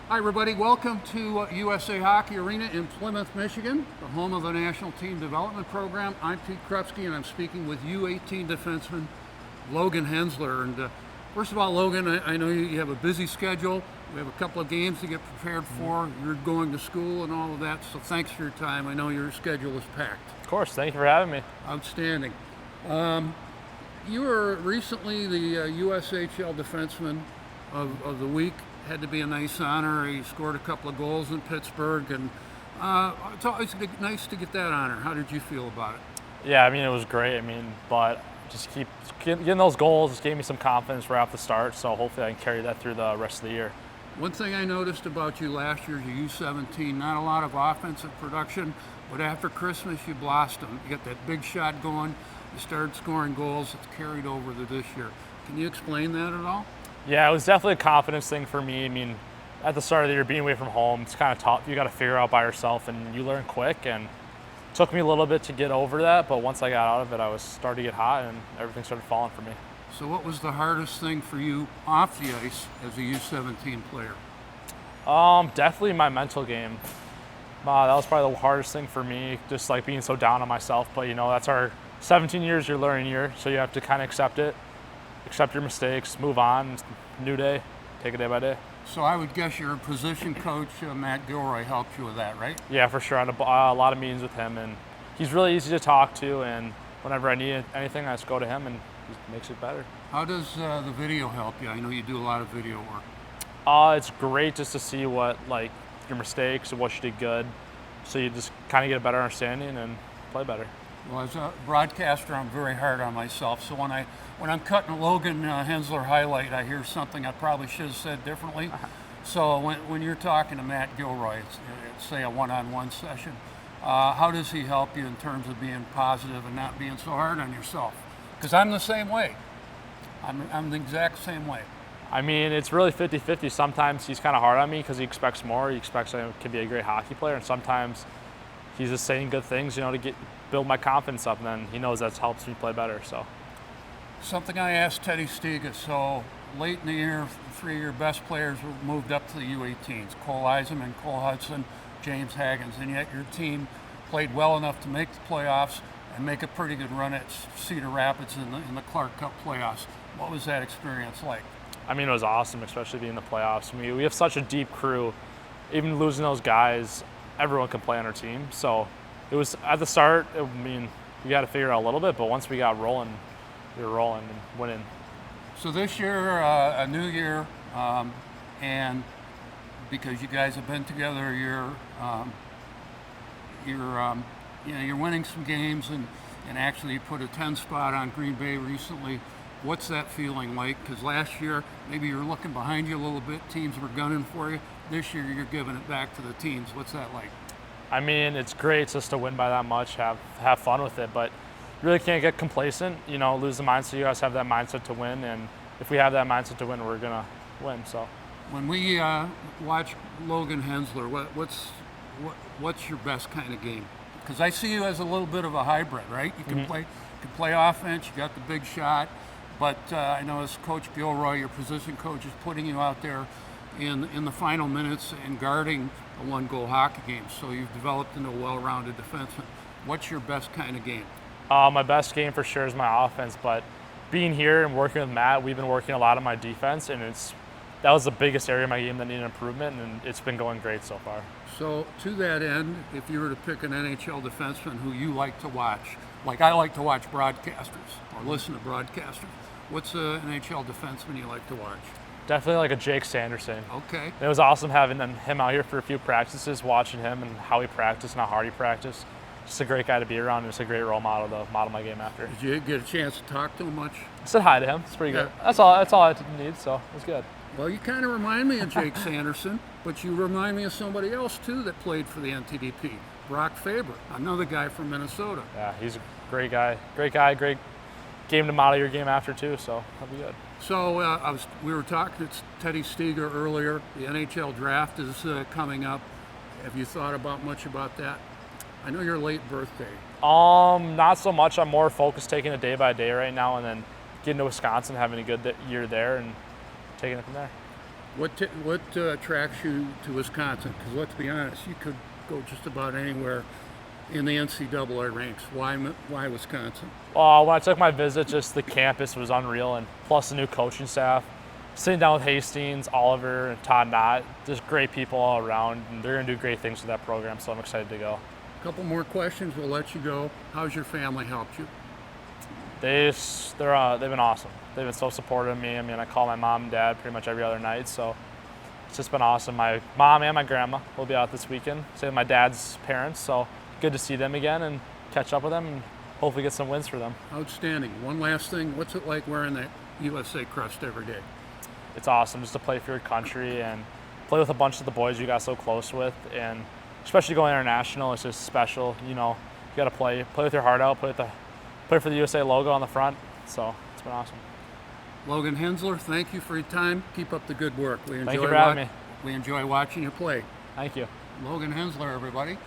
Hi everybody, welcome to USA Hockey Arena in Plymouth, Michigan, the home of the National Team Development Program. I'm Pete Krupsky and I'm speaking with U18 defenseman Logan Hensler. And first of all, Logan, I know you have a busy schedule. We have a couple of games to get prepared for. You're going to school and all of that, so thanks for your time. I know your schedule is packed. Of course, thank you for having me. Outstanding. You were recently the USHL Defenseman of the week. Had to be a nice honor. He scored a couple of goals in Pittsburgh, and it's always nice to get that honor. How did you feel about it? Yeah, I mean, it was great. But just keep getting those goals just gave me some confidence right off the start, so hopefully I can carry that through the rest of the year. One thing I noticed about you last year is your U17, not a lot of offensive production, but after Christmas you blossomed. You got that big shot going, you started scoring goals, it's carried over to this year. Can you explain that at all? Yeah, it was definitely a confidence thing for me. I mean, at the start of the year, being away from home, it's kind of tough. You got to figure out by yourself, and you learn quick. And it took me a little bit to get over that, but once I got out of it, I was starting to get hot, and everything started falling for me. So what was the hardest thing for you off the ice as a U17 player? Definitely my mental game. That was probably the hardest thing for me, just like being so down on myself. But, that's our 17 years your learning year, so you have to kind of accept it. Accept your mistakes, move on, new day, take it day by day. So I would guess your position coach, Matt Gilroy, helped you with that, right? Yeah, for sure. I had a lot of meetings with him, and he's really easy to talk to, and whenever I need anything, I just go to him, and he makes it better. How does the video help you? I know you do a lot of video work. It's great just to see what, your mistakes and what you did good, so you just kind of get a better understanding and play better. Well, as a broadcaster, I'm very hard on myself. So when I'm cutting a Logan Hensler highlight, I hear something I probably should have said differently. So when you're talking to Matt Gilroy, it's say a one-on-one session, how does he help you in terms of being positive and not being so hard on yourself? Because I'm the same way. I'm the exact same way. I mean, it's really 50-50. Sometimes he's kind of hard on me because he expects more. He expects I can be a great hockey player, and sometimes he's just saying good things, to build my confidence up, and then he knows that helps me play better. So, something I asked Teddy Stiga. So late in the year, 3 of your best players were moved up to the U18s: Cole Eisenman, Cole Hudson, James Haggins, and yet your team played well enough to make the playoffs and make a pretty good run at Cedar Rapids in the Clark Cup playoffs. What was that experience like? I mean, it was awesome, especially being in the playoffs. I mean, we have such a deep crew. Even losing those guys, everyone can play on our team. So it was at the start. We got to figure it out a little bit, but once we got rolling, we were rolling and winning. So this year, a new year, and because you guys have been together, you're winning some games, and actually you put a 10 spot on Green Bay recently. What's that feeling like? Because last year, maybe you were looking behind you a little bit, teams were gunning for you. This year, you're giving it back to the teams. What's that like? I mean, it's great just to win by that much, have fun with it, but you really can't get complacent, lose the mindset. You guys have that mindset to win, and if we have that mindset to win, we're going to win. So, when we watch Logan Hensler, what's your best kind of game? Because I see you as a little bit of a hybrid, right? You can play offense, you got the big shot, but I know as Coach Gilroy, your position coach, is putting you out there in the final minutes and guarding a one-goal hockey game. So you've developed into a well-rounded defenseman. What's your best kind of game? My best game for sure is my offense, but being here and working with Matt, we've been working a lot on my defense, and that was the biggest area of my game that needed improvement, and it's been going great so far. So to that end, if you were to pick an NHL defenseman who you like to watch, like I like to watch broadcasters or listen to broadcasters, what's an NHL defenseman you like to watch? Definitely like a Jake Sanderson. Okay. It was awesome having him out here for a few practices, watching him and how he practiced and how hard he practiced. Just a great guy to be around, and it's a great role model to model my game after. Did you get a chance to talk to him much? I said hi to him. It's pretty good. That's all I need, so it's good. Well, you kind of remind me of Jake Sanderson, but you remind me of somebody else, too, that played for the NTDP, Brock Faber, another guy from Minnesota. Yeah, he's a great guy. Great game to model your game after, too, so that'll be good. So we were talking to Teddy Stiga earlier. The NHL draft is coming up. Have you thought much about that? I know your late birthday. Not so much. I'm more focused taking it day by day right now, and then getting to Wisconsin, having a good year there, and taking it from there. What attracts you to Wisconsin? Because let's be honest, you could go just about anywhere in the NCAA ranks. Why Wisconsin? When I took my visit, just the campus was unreal, and plus the new coaching staff. Sitting down with Hastings, Oliver, and Todd Knott, just great people all around, and they're going to do great things with that program, so I'm excited to go. A couple more questions, we'll let you go. How's your family helped you? They've been awesome. They've been so supportive of me. I mean, I call my mom and dad pretty much every other night, so it's just been awesome. My mom and my grandma will be out this weekend. Same with my dad's parents, so good to see them again and catch up with them and hopefully get some wins for them. Outstanding. One last thing, what's it like wearing that USA crest every day? It's awesome just to play for your country and play with a bunch of the boys you got so close with, and especially going international, it's just special. You know, you got to play with your heart out, play for the USA logo on the front, so it's been awesome. Logan Hensler, thank you for your time. Keep up the good work. Thank you for having me. We enjoy watching you play. Thank you. Logan Hensler, everybody.